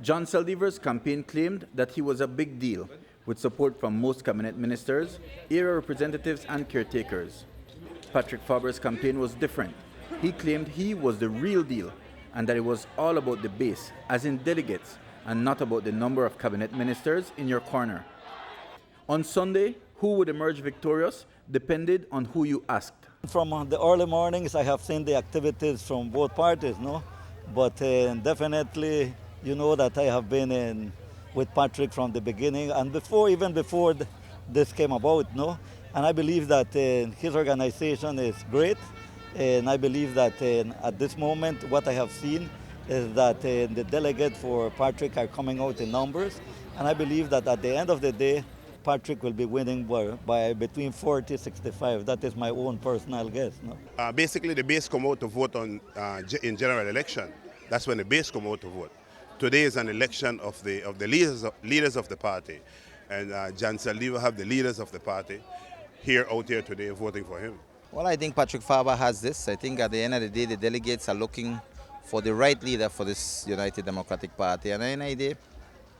John Saldivar's campaign claimed that he was a big deal, with support from most cabinet ministers, area representatives and caretakers. Patrick Faber's campaign was different. He claimed he was the real deal and that it was all about the base, as in delegates, and not about the number of cabinet ministers in your corner. On Sunday, who would emerge victorious depended on who you asked. From the early mornings, I have seen the activities from both parties, no? But definitely, you know that I have been with Patrick from the beginning and even before this came about, no? And I believe that his organization is great. And I believe that at this moment, what I have seen is that the delegates for Patrick are coming out in numbers. And I believe that at the end of the day, Patrick will be winning by between 40-65. That is my own personal guess. No? Basically, the base come out to vote in general election. That's when the base come out to vote. Today is an election of the leaders of the party. And John Saldivar have the leaders of the party out here today voting for him. Well, I think Patrick Faber has this. I think at the end of the day, the delegates are looking for the right leader for this United Democratic Party. And at the end of the day,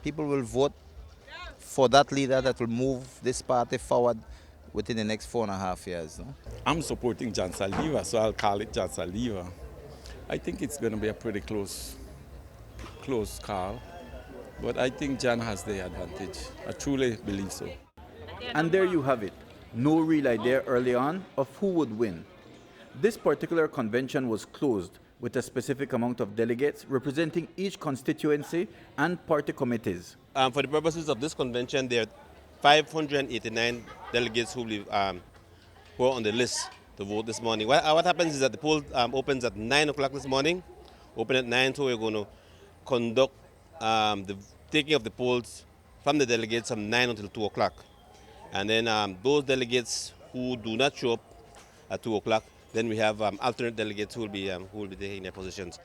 people will vote for that leader that will move this party forward within the next 4.5 years. No? I'm supporting John Saldivar, so I'll call it John Saldivar. I think it's going to be a pretty close call, but I think John has the advantage. I truly believe so. And there you have it. No real idea early on of who would win. This particular convention was closed with a specific amount of delegates representing each constituency and party committees. For the purposes of this convention, there are 589 delegates who are on the list to vote this morning. What happens is that the poll opens at 9 o'clock this morning. Open at 9, so we're going to conduct the taking of the polls from the delegates from 9 until 2 o'clock. And then those delegates who do not show up at 2 o'clock, then we have alternate delegates who will be taking their positions.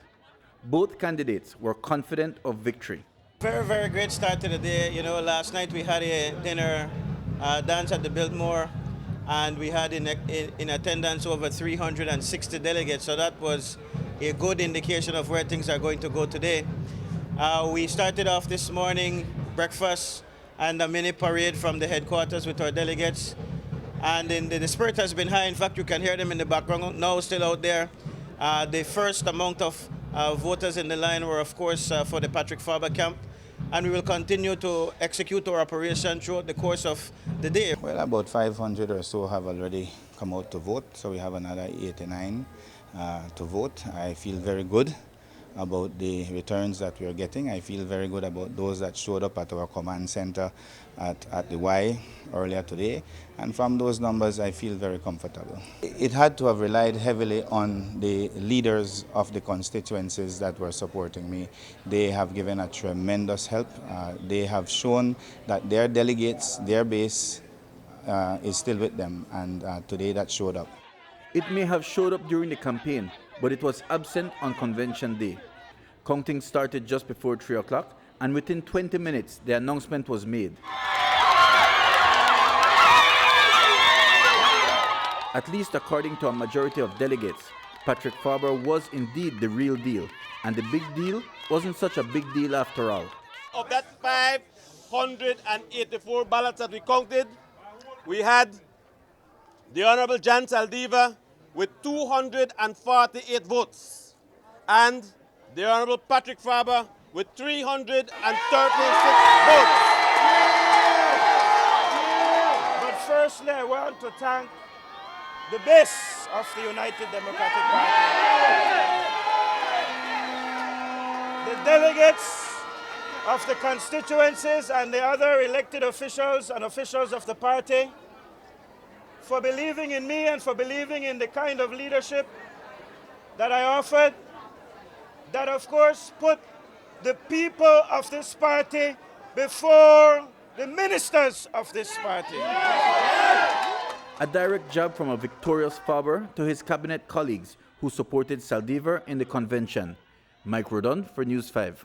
Both candidates were confident of victory. Very, very great start to the day. You know, last night we had a dinner dance at the Biltmore, and we had in attendance over 360 delegates. So that was a good indication of where things are going to go today. We started off this morning, breakfast, and a mini parade from the headquarters with our delegates. And the spirit has been high. In fact, you can hear them in the background now, still out there. The first amount of voters in the line were, of course, for the Patrick Faber camp. And we will continue to execute our operation throughout the course of the day. Well, about 500 or so have already come out to vote, so we have another 89 to vote. I feel very good about the returns that we are getting. I feel very good about those that showed up at our command center at the Y earlier today. And from those numbers, I feel very comfortable. It had to have relied heavily on the leaders of the constituencies that were supporting me. They have given a tremendous help. They have shown that their delegates, their base is still with them, and today that showed up. It may have showed up during the campaign, but it was absent on convention day. Counting started just before 3 o'clock, and within 20 minutes, the announcement was made. At least according to a majority of delegates, Patrick Faber was indeed the real deal, and the big deal wasn't such a big deal after all. Of that 584 ballots that we counted, we had the Honorable John Saldivar with 248 votes, and the Honorable Patrick Faber with 336 votes. But firstly, I want to thank the base of the United Democratic Party. The delegates of the constituencies and the other elected officials and officials of the party for believing in me and for believing in the kind of leadership that I offered, that of course put the people of this party before the ministers of this party. A direct jab from a victorious Faber to his cabinet colleagues who supported Saldivar in the convention. Mike Rodon for News 5.